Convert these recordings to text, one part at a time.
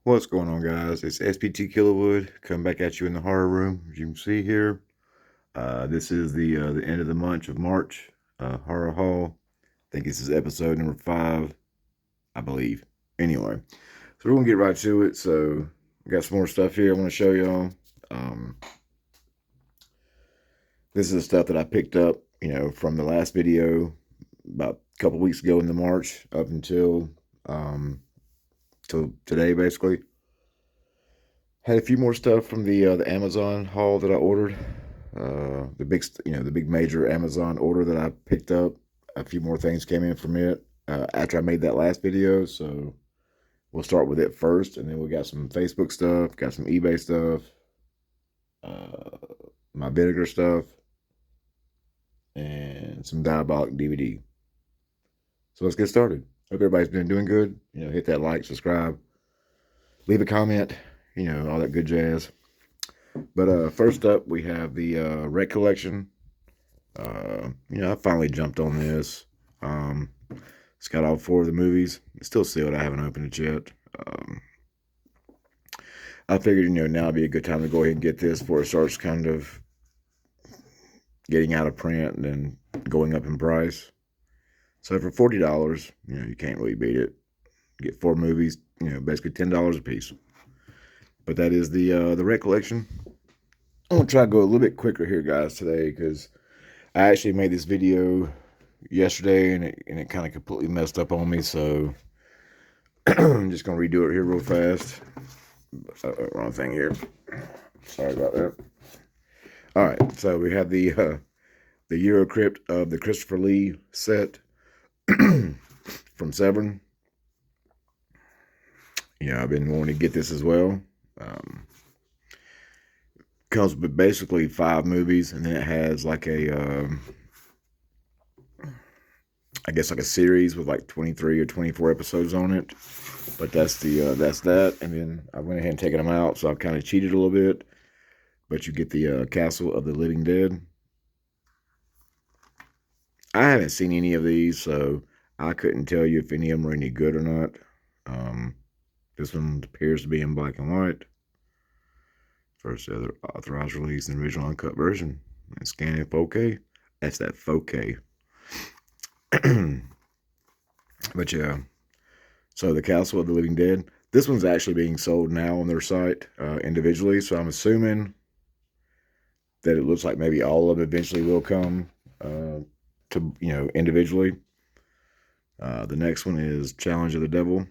What's going on, guys? It's SPT Kilowood coming back at you in the horror room. As you can see here, this is the end of the month of March horror haul. I think this is episode number 5, I believe. Anyway, so we're gonna get right to it. So I got some more stuff here I want to show y'all. Um, this is the stuff that I picked up, from the last video about a couple weeks ago in the March up until till today, basically. Had a few more stuff from the Amazon haul that I ordered. The big major Amazon order that I picked up. A few more things came in from it after I made that last video. So we'll start with it first, and then we got some Facebook stuff, got some eBay stuff, my Vinegar stuff, and some Diabolic DVD. So let's get started. Hope everybody's been doing good. Hit that like, subscribe, leave a comment, all that good jazz. But first up, we have the Red Collection. I finally jumped on this. It's got all 4 of the movies. It's still sealed. I haven't opened it yet. I figured, now would be a good time to go ahead and get this before it starts kind of getting out of print and then going up in price. So for $40, you can't really beat it. Get 4 movies, basically $10 a piece. But that is the Red Collection. I'm going to try to go a little bit quicker here, guys, today, because I actually made this video yesterday, and it kind of completely messed up on me, so I'm just going to redo it here real fast. Wrong thing here. Sorry about that. All right, so we have the Eurocrypt of the Christopher Lee set from Severin. I've been wanting to get this as well. Comes with basically 5 movies, and then it has like a I guess like a series with like 23 or 24 episodes on it. But that's that. And then I went ahead and taken them out, so I've kind of cheated a little bit. But you get the Castle of the Living Dead. I haven't seen any of these, so I couldn't tell you if any of them are any good or not. This one appears to be in black and white. First ever authorized release in the original uncut version. And scan in 4K. That's that 4K. But yeah. So the Castle of the Living Dead. This one's actually being sold now on their site individually. So I'm assuming that it looks like maybe all of them eventually will come to individually. The next one is Challenge of the Devil.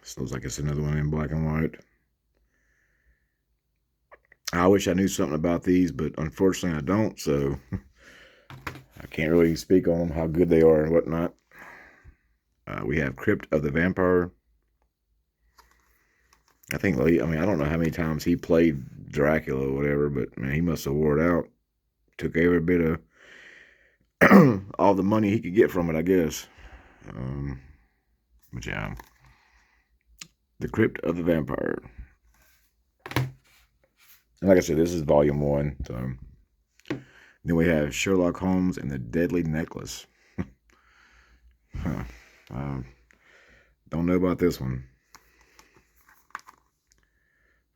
This looks like it's another one in black and white. I wish I knew something about these, but unfortunately I don't, so I can't really speak on them, how good they are and whatnot. We have Crypt of the Vampire. I don't know how many times he played Dracula or whatever, but man, he must have wore it out. Took every bit of all the money he could get from it, I guess. But yeah. The Crypt of the Vampire. And like I said, this is volume 1. So then we have Sherlock Holmes and the Deadly Necklace. Don't know about this one.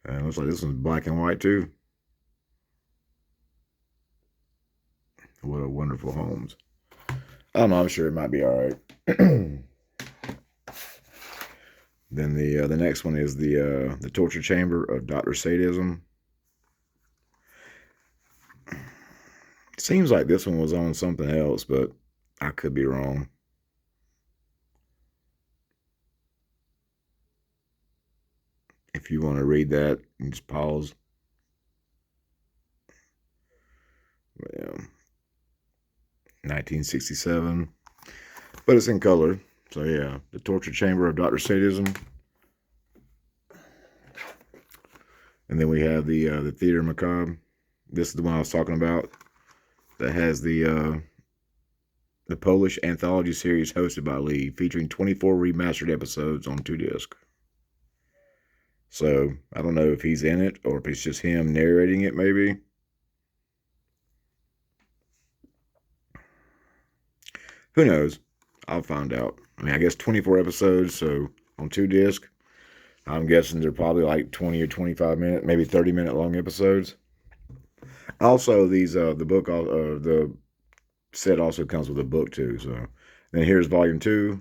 Looks like this one's black and white too. What a wonderful Holmes. I don't know, I'm sure it might be alright. Then the next one is the Torture Chamber of Dr. Sadism. Seems like this one was on something else, but I could be wrong. If you want to read that, you just pause. Yeah. 1967. But it's in color. So yeah, the Torture Chamber of Dr. Sadism. And then we have the Theater Macabre. This is the one I was talking about. That has the Polish anthology series hosted by Lee, featuring 24 remastered episodes on 2 discs. So I don't know if he's in it or if it's just him narrating it, maybe. Who knows? I'll find out. I mean, I guess 24 episodes, so on 2 discs. I'm guessing they're probably like 20 or 25 minute, maybe 30-minute long episodes. Also, the set also comes with a book too. So then here's volume 2.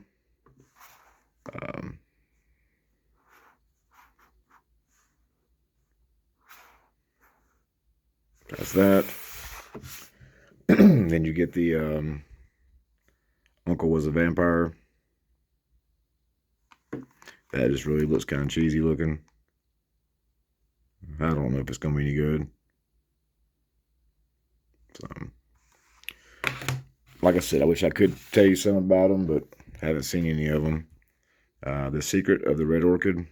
Um, that's that. Then you get the Uncle Was a Vampire. That just really looks kind of cheesy looking. I don't know if it's going to be any good. So, like I said, I wish I could tell you something about them, but haven't seen any of them. The Secret of the Red Orchid.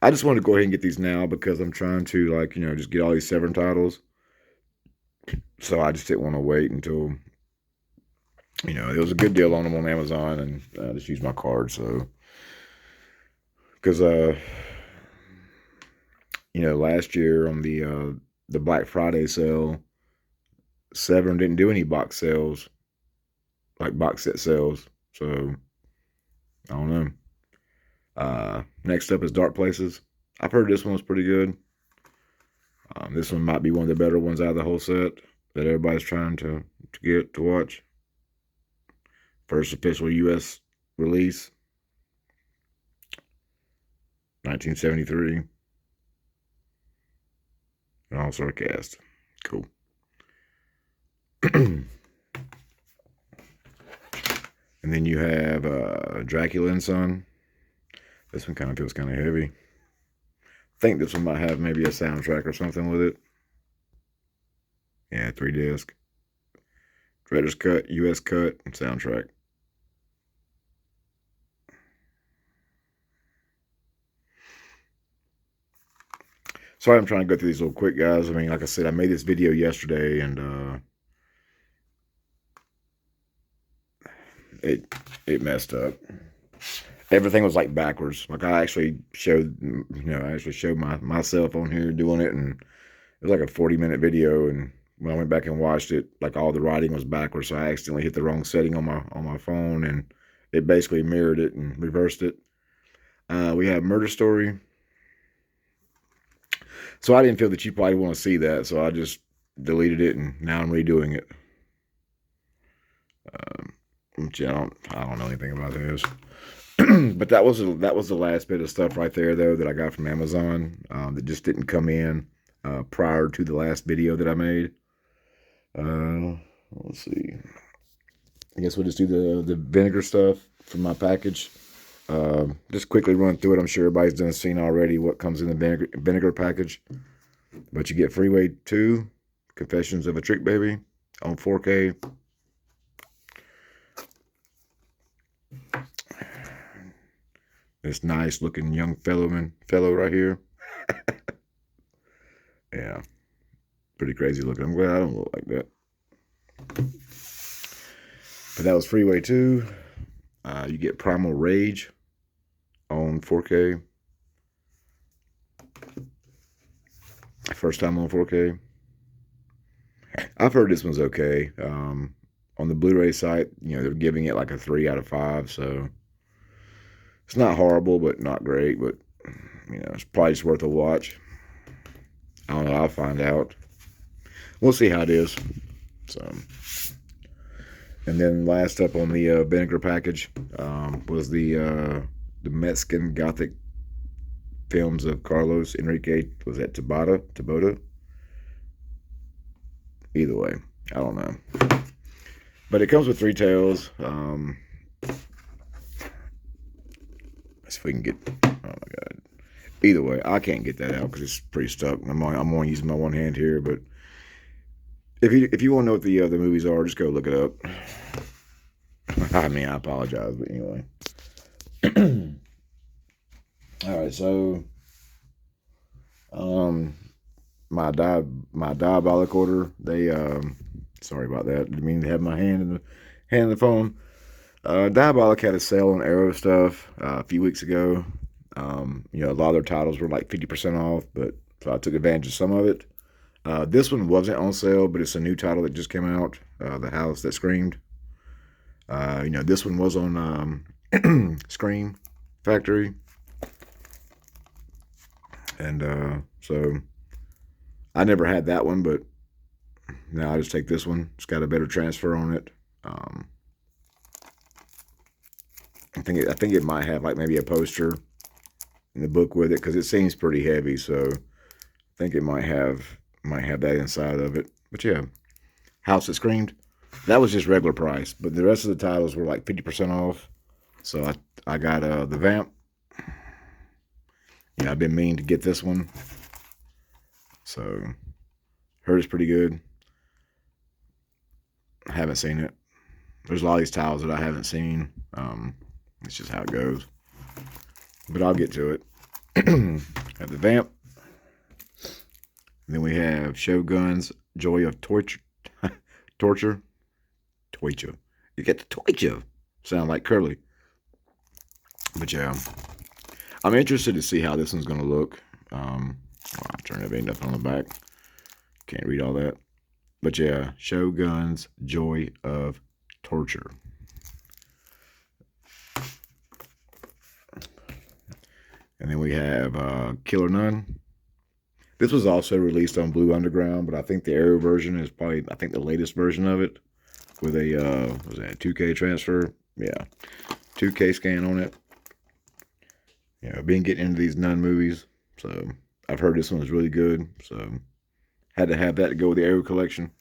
I just wanted to go ahead and get these now because I'm trying to, like, just get all these Severn titles. So I just didn't want to wait until, there was a good deal on them on Amazon, and I just used my card. So, because, last year on the Black Friday sale, Severn didn't do any box sales, like box set sales. So, I don't know. Next up is Dark Places. I've heard this one was pretty good. This one might be one of the better ones out of the whole set that everybody's trying to get to watch. First official U.S. release, 1973. And all star cast. Cool. And then you have Dracula and Son. This one kind of feels kind of heavy. I think this one might have maybe a soundtrack or something with it. Yeah, 3 disc. Director's cut, U.S. cut, and soundtrack. Sorry, I'm trying to go through these little quick, guys. I mean, like I said, I made this video yesterday, and it messed up. Everything was like backwards. Like I actually showed, myself on here doing it, and it was like a 40-minute video. And when I went back and watched it, like all the writing was backwards. So I accidentally hit the wrong setting on my phone, and it basically mirrored it and reversed it. We have Murder Story. So I didn't feel that you probably want to see that, so I just deleted it, and now I'm redoing it. Which I don't know anything about this. But that was the last bit of stuff right there, though, that I got from Amazon that just didn't come in prior to the last video that I made. Let's see. I guess we'll just do the vinegar stuff from my package. Just quickly run through it. I'm sure everybody's done seen already what comes in the vinegar package. But you get Freeway 2, Confessions of a Trick Baby on 4K. This nice looking young fellow right here. Yeah. Pretty crazy looking. I'm glad I don't look like that. But that was Freeway 2. You get Primal Rage on 4K. First time on 4K. I've heard this one's okay. On the Blu-ray site, they're giving it like a 3 out of 5. So it's not horrible, but not great. But it's probably just worth a watch. I don't know. I'll find out. We'll see how it is. So, and then last up on the vinegar package was the Mexican Gothic films of Carlos Enrique. Was that Tabota? Either way, I don't know. But it comes with 3 tales. Let's see if we can get. Oh my god. Either way, I can't get that out because it's pretty stuck. I'm only using my one hand here, but if you want to know what the movies are, just go look it up. I mean, I apologize, but anyway. All right, so my Diabolic order. They sorry about that. Didn't mean to have my hand in the phone. Diabolic had a sale on Arrow stuff a few weeks ago. A lot of their titles were like 50% off, but so I took advantage of some of it. This one wasn't on sale, but it's a new title that just came out, The House That Screamed. You know, this one was on Scream Factory, and so I never had that one, but now I just take this one. It's got a better transfer on it. I think it might have like maybe a poster in the book with it because it seems pretty heavy. So I think it might have that inside of it. But yeah, House That Screamed. That was just regular price, but the rest of the titles were like 50% off. So I got the Vamp. Yeah, I've been meaning to get this one. So heard it's pretty good. I haven't seen it. There's a lot of these titles that I haven't seen. It's just how it goes. But I'll get to it. Have the Vamp. Then we have Shogun's Joy of Torture. Torture. You get the torture. Sound like Curly. But yeah, I'm interested to see how this one's going to look. I'll turn it ain't nothing on the back. Can't read all that. But yeah, Shogun's Joy of Torture. And then we have Killer Nun. This was also released on Blue Underground, but I think the Arrow version is probably, I think, the latest version of it with a, was that a 2K transfer? Yeah, 2K scan on it. You know, been getting into these Nun movies, so I've heard this one was really good, so had to have that to go with the Arrow collection.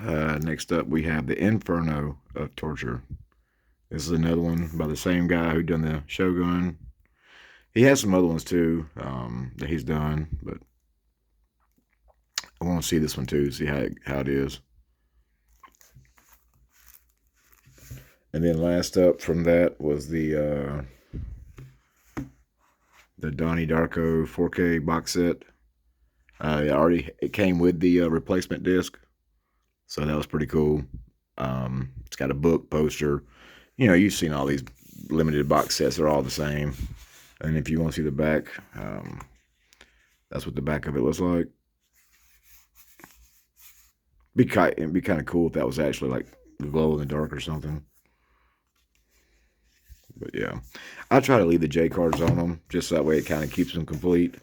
Next up, we have the Inferno of Torture. This is another one by the same guy who done the Shogun. He has some other ones too that he's done, but I want to see this one too, see how it is. And then last up from that was the Donnie Darko 4K box set. It came with the replacement disc, so that was pretty cool. It's got a book, poster. You know, you've seen all these limited box sets; they're all the same. And if you want to see the back, that's what the back of it looks like. It'd be kind of cool if that was actually like glow in the dark or something. But yeah, I try to leave the J cards on them just so that way it kind of keeps them complete.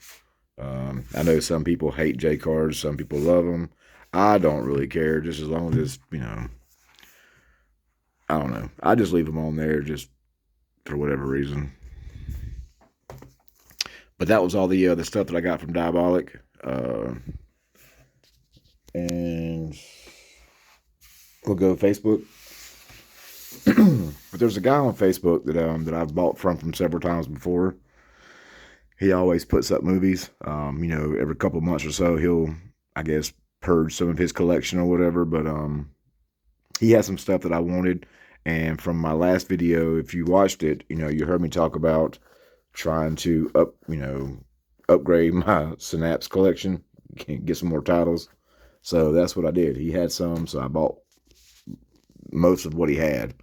I know some people hate J cards, some people love them. I don't really care, just as long as it's, you know, I don't know. I just leave them on there just for whatever reason. But that was all the stuff that I got from Diabolic. And we'll go Facebook. But there's a guy on Facebook that I've bought from several times before. He always puts up movies. You know, every couple of months or so, he'll, I guess, purge some of his collection or whatever. But he has some stuff that I wanted. And from my last video, if you watched it, you know, you heard me talk about trying to upgrade my Synapse collection, get some more titles. So that's what I did. He had some, so I bought most of what he had.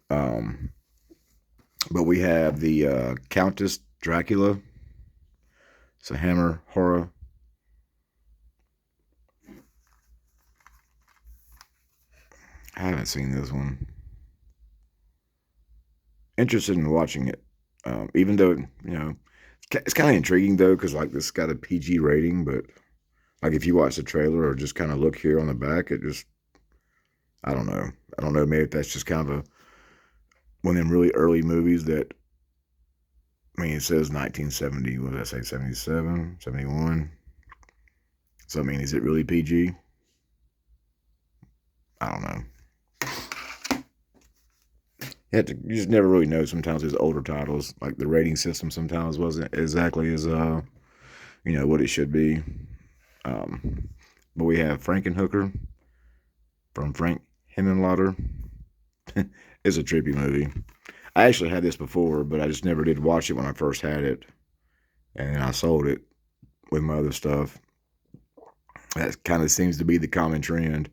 But we have the Countess Dracula. It's a Hammer horror. I haven't seen this one. Interested in watching it. Even though, you know, it's kind of intriguing though, because like this got a PG rating, but like if you watch the trailer or just kind of look here on the back, it just, I don't know. Maybe that's just kind of one of them really early movies that, I mean, it says 1970, what did I say, 77, 71? So, I mean, is it really PG? I don't know. You just never really know sometimes with older titles. Like the rating system sometimes wasn't exactly as, you know, what it should be. But we have Frankenhooker from Frank Henenlotter. It's a trippy movie. I actually had this before, but I just never did watch it when I first had it. And then I sold it with my other stuff. That kind of seems to be the common trend.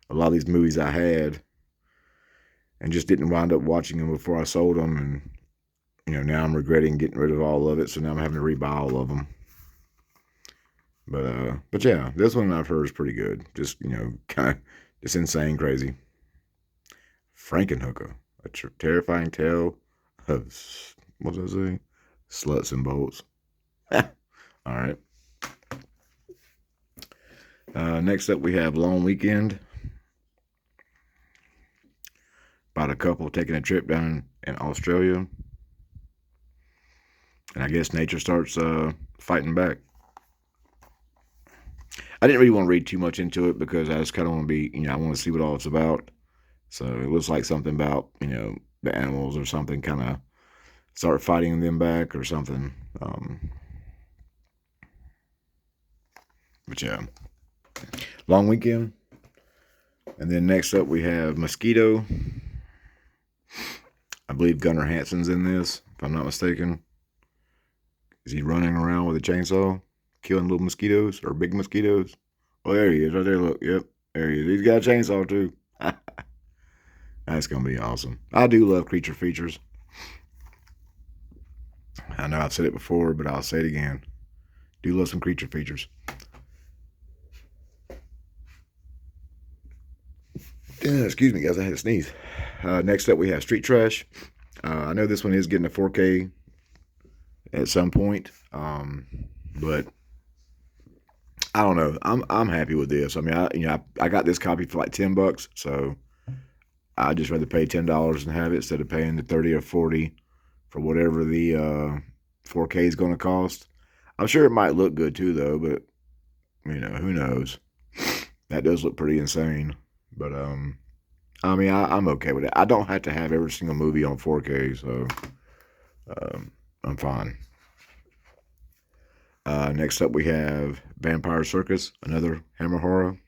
A lot of these movies I had and just didn't wind up watching them before I sold them. And, you know, now I'm regretting getting rid of all of it. So now I'm having to rebuy all of them. But yeah, this one I've heard is pretty good. Just, you know, kind of just insane crazy. Frankenhooker, a terrifying tale of, what was I saying? Sluts and bolts. All right. Next up, we have Long Weekend. About a couple taking a trip down in Australia. And I guess nature starts fighting back. I didn't really want to read too much into it because I just kind of want to be, I want to see what all it's about. So it looks like something about, the animals or something kind of start fighting them back or something. But yeah, Long Weekend. And then next up we have Mosquito. I believe Gunnar Hansen's in this, if I'm not mistaken. Is he running around with a chainsaw, killing little mosquitoes or big mosquitoes? Oh, there he is, right there. Look, yep, there he is. He's got a chainsaw too. That's gonna be awesome. I do love creature features. I know I've said it before, but I'll say it again. Do love some creature features. Excuse me, guys. I had to sneeze. Next up, we have Street Trash. I know this one is getting a 4K at some point, but I don't know. I'm happy with this. I mean, I got this copy for like $10, so I just rather pay $10 and have it instead of paying the 30 or 40 for whatever the 4K is going to cost. I'm sure it might look good too, though, but who knows? That does look pretty insane. But I mean, I'm okay with it. I don't have to have every single movie on 4K, so I'm fine. Next up, we have Vampire Circus, another Hammer horror.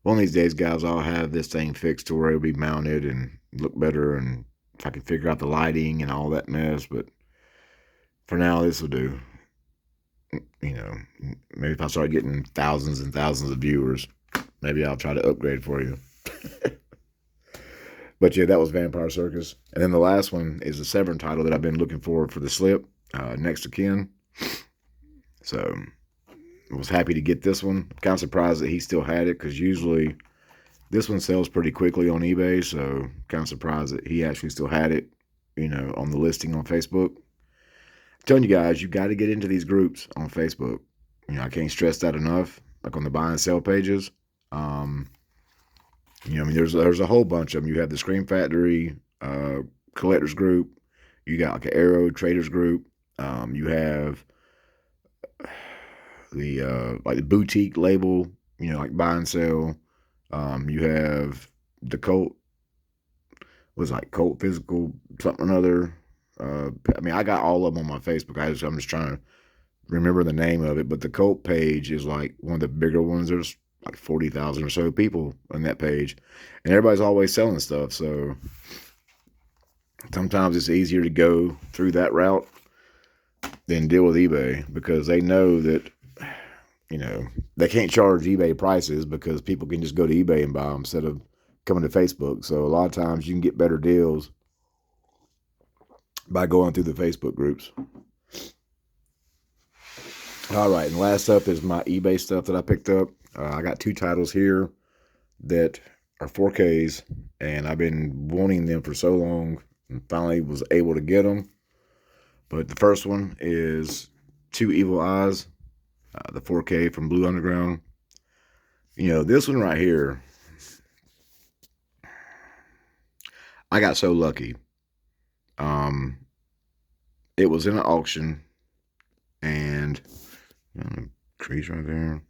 One of these days, guys, I'll have this thing fixed to where it'll be mounted and look better, and if I can figure out the lighting and all that mess. But for now, this will do. Maybe if I start getting thousands and thousands of viewers, maybe I'll try to upgrade for you. But yeah, that was Vampire Circus. And then the last one is the Severn title that I've been looking for the slip, Next to Kin. So I was happy to get this one. Kind of surprised that he still had it, because usually this one sells pretty quickly on eBay. So kind of surprised that he actually still had it, on the listing on Facebook. I'm telling you guys, you got to get into these groups on Facebook. I can't stress that enough. Like on the buy and sell pages. I mean, there's a whole bunch of them. You have the Scream Factory collectors group. You got like an Arrow traders group. You have the like the boutique label. Like buy and sell. You have the cult. Was like cult physical something or other. I mean, I got all of them on my Facebook. I'm just trying to remember the name of it. But the cult page is like one of the bigger ones. There's like 40,000 or so people on that page, and everybody's always selling stuff. So sometimes it's easier to go through that route than deal with eBay, because they know that, they can't charge eBay prices because people can just go to eBay and buy them instead of coming to Facebook. So a lot of times you can get better deals by going through the Facebook groups. All right, and last up is my eBay stuff that I picked up. I got 2 titles here that are 4Ks, and I've been wanting them for so long, and finally was able to get them. But the first one is Two Evil Eyes, the 4K from Blue Underground. This one right here, I got so lucky. It was in an auction, and crease right there.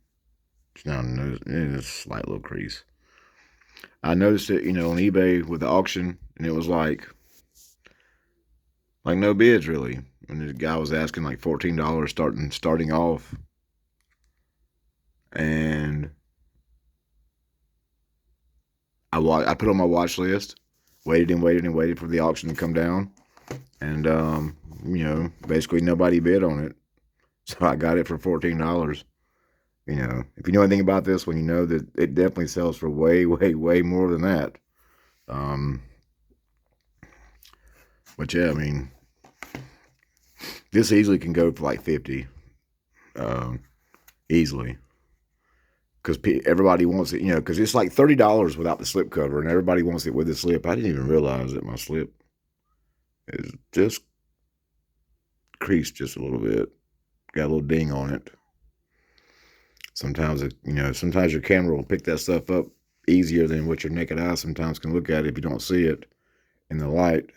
It's a slight little crease. I noticed it, on eBay with the auction, and it was like no bids really. And the guy was asking like $14 starting off, and I put on my watch list, waited and waited and waited for the auction to come down, and basically nobody bid on it, so I got it for $14. If you know anything about this one, you know that it definitely sells for way, way, way more than that. But yeah, I mean, this easily can go for like 50, easily. because everybody wants it, because it's like $30 without the slip cover, and everybody wants it with the slip. I didn't even realize that my slip is just creased just a little bit. Got a little ding on it. Sometimes sometimes your camera will pick that stuff up easier than what your naked eye sometimes can look at if you don't see it in the light.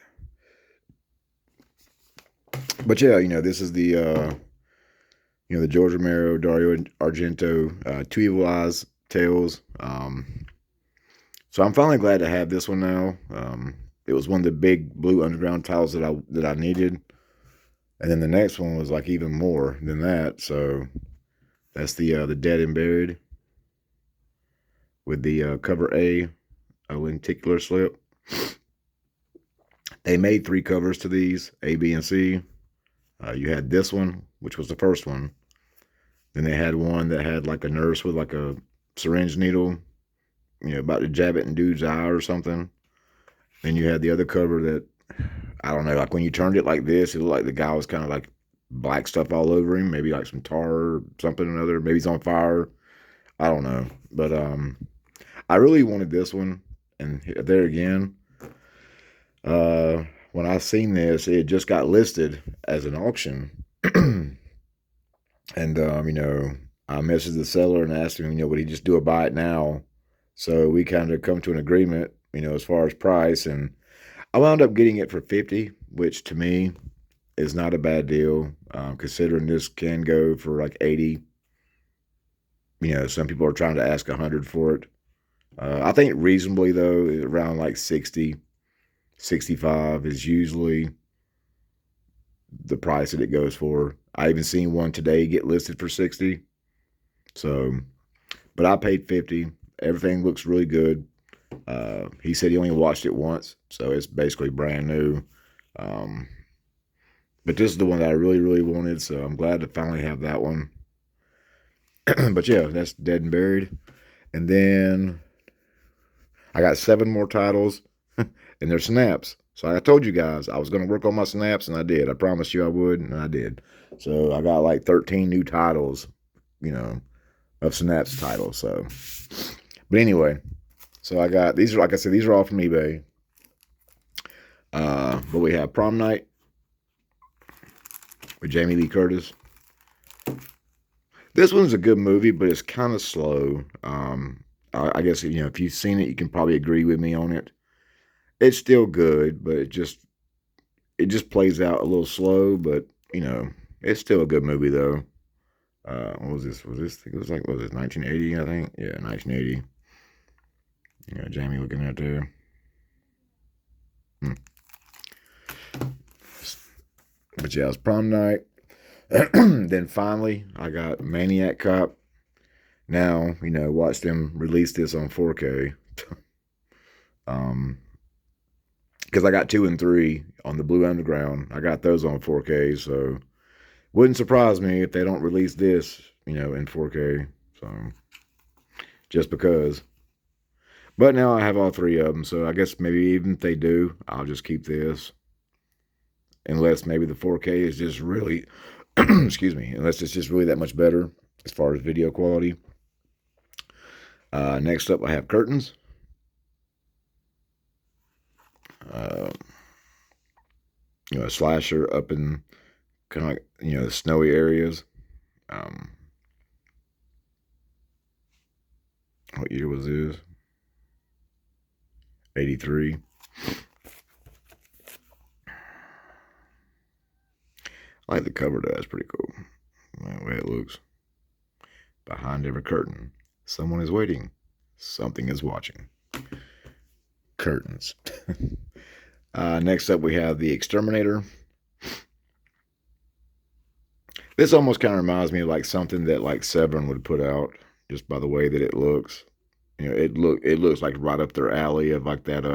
But yeah, this is the the George Romero, Dario Argento, Two Evil Eyes Tales. So I'm finally glad to have this one now. It was one of the big Blue Underground titles that I needed, and then the next one was like even more than that. So that's the Dead and Buried with the cover A lenticular slip. They made 3 covers to these, A, B, and C. You had this one, which was the first one. Then they had one that had like a nurse with like a syringe needle, about to jab it in dude's eye or something. Then you had the other cover that, I don't know, like when you turned it like this, it looked like the guy was kind of like black stuff all over him, maybe like some tar or something or another. Maybe he's on fire. I don't know. But I really wanted this one. And there again, when I seen this, it just got listed as an auction. And, I messaged the seller and asked him, would he just do a buy it now? So we kind of come to an agreement, as far as price. And I wound up getting it for $50, which to me is not a bad deal, considering this can go for like $80. Some people are trying to ask $100 for it. I think reasonably, though, around like $60, $65 is usually the price that it goes for. I even seen one today get listed for $60. So, but I paid $50. Everything looks really good. He said he only watched it once, so it's basically brand new. But this is the one that I really, really wanted, so I'm glad to finally have that one. But yeah, that's Dead and Buried. And then I got 7 more titles, and they're snaps. So I told you guys I was going to work on my snaps, and I did. I promised you I would, and I did. So I got like 13 new titles, of snaps titles. So, but anyway, so I got these. Like I said, these are all from eBay. But we have Prom Night with Jamie Lee Curtis. This one's a good movie, but it's kind of slow. I guess if you've seen it, you can probably agree with me on it. It's still good, but it just plays out a little slow. But it's still a good movie though. What was this? Was this? It was like, what was it, 1980? I think. Yeah, 1980. Jamie looking at there. But yeah, it was Prom Night. Then finally, I got Maniac Cop. Now, watch them release this on 4K. Because I got 2 and 3 on the Blue Underground. I got those on 4K, so wouldn't surprise me if they don't release this, in 4K. So, just because. But now I have all 3 of them, so I guess maybe even if they do, I'll just keep this. Unless maybe the 4K is just really, excuse me, unless it's just really that much better as far as video quality. Next up, I have Curtains. A slasher up in kind of like, the snowy areas. What year was this? 83. I like the cover though, that's pretty cool. The way it looks. Behind every curtain, someone is waiting. Something is watching. Curtains. Next up, we have The Exterminator. This almost kind of reminds me of like something that like Severin would put out, just by the way that it looks. It looks like right up their alley of like that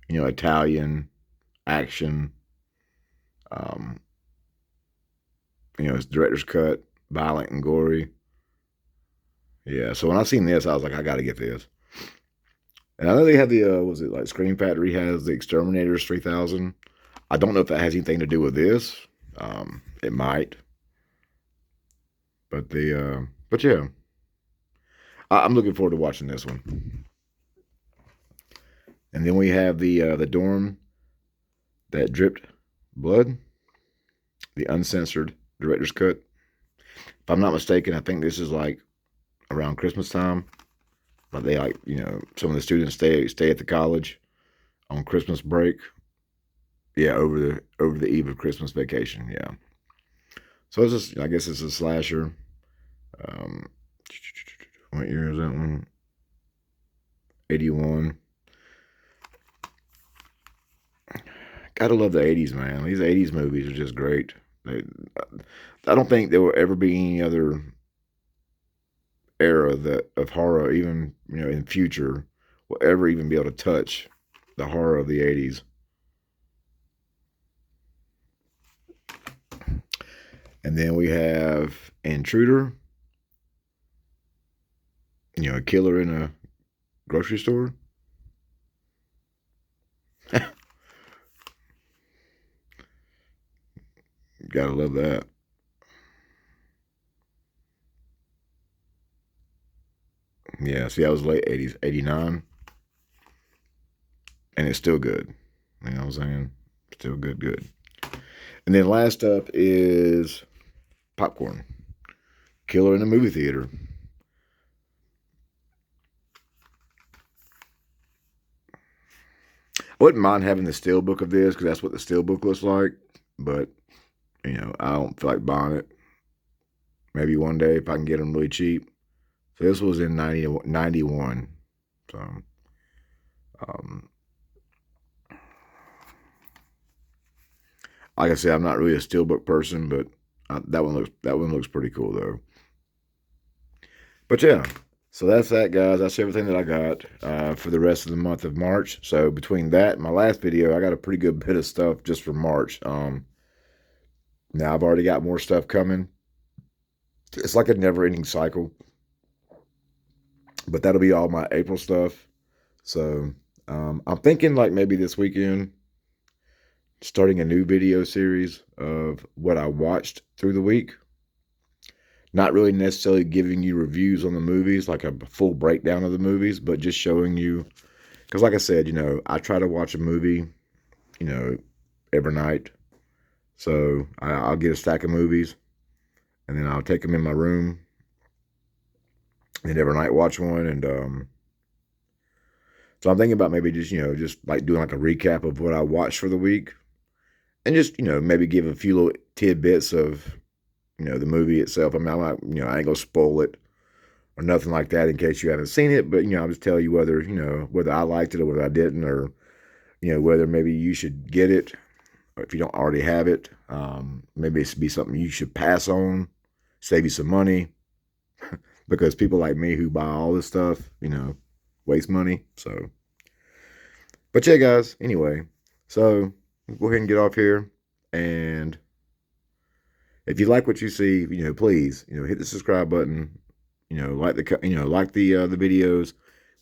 Italian action. It's director's cut, violent and gory. Yeah, so when I seen this, I was like, I gotta get this. And I know they have the was it like Scream Factory has the Exterminators 3000. I don't know if that has anything to do with this. It might. But yeah. I'm looking forward to watching this one. And then we have the dorm that dripped blood, the uncensored director's cut. If I'm not mistaken, I think this is like around Christmas time. But they like, some of the students stay at the college on Christmas break. Yeah, over the eve of Christmas vacation. Yeah. So it's just, I guess it's a slasher. Um, what year is that one? 81. Gotta love the 80s, man. These 80s movies are just great. I don't think there will ever be any other era of horror, even in future, will ever even be able to touch the horror of the 80s. And then we have Intruder, a killer in a grocery store. Gotta love that. Yeah, see, that was late 80s, 89. And it's still good. You know what I'm saying? Still good, good. And then last up is Popcorn, killer in a movie theater. I wouldn't mind having the steelbook of this because that's what the steelbook looks like. But, I don't feel like buying it. Maybe one day if I can get them really cheap. So this was in 91. So, um, like I said, I'm not really a steelbook person, but that one looks pretty cool though. But yeah, so that's that, guys. That's everything that I got for the rest of the month of March. So between that and my last video, I got a pretty good bit of stuff just for March. Now I've already got more stuff coming. It's like a never-ending cycle. But that'll be all my April stuff. So I'm thinking like maybe this weekend, starting a new video series of what I watched through the week. Not really necessarily giving you reviews on the movies, like a full breakdown of the movies, but just showing you, because like I said, I try to watch a movie, every night. So I'll get a stack of movies, and then I'll take them in my room, and every night watch one. And so I'm thinking about maybe just like doing like a recap of what I watched for the week, and just maybe give a few little tidbits of the movie itself. I mean, I'm not, I ain't gonna spoil it or nothing like that in case you haven't seen it, but I'll just tell you whether I liked it or whether I didn't, or whether maybe you should get it, or if you don't already have it, maybe it should be something you should pass on, save you some money, because people like me who buy all this stuff, waste money. So, but yeah, guys. Anyway, so go ahead and get off here, and if you like what you see, please, hit the subscribe button. Like the videos.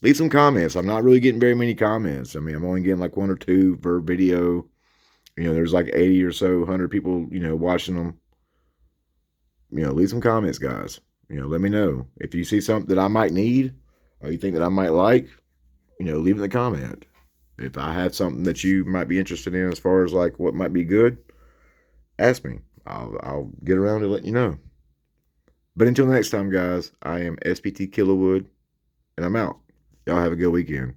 Leave some comments. I'm not really getting very many comments. I mean, I'm only getting like 1 or 2 per video. There's like 80 or so, 100 people, watching them. Leave some comments, guys. Let me know if you see something that I might need or you think that I might like. Leave in the comment. If I have something that you might be interested in as far as like what might be good, ask me. I'll get around to letting you know. But until next time, guys, I am SPT Killerwood, and I'm out. Y'all have a good weekend.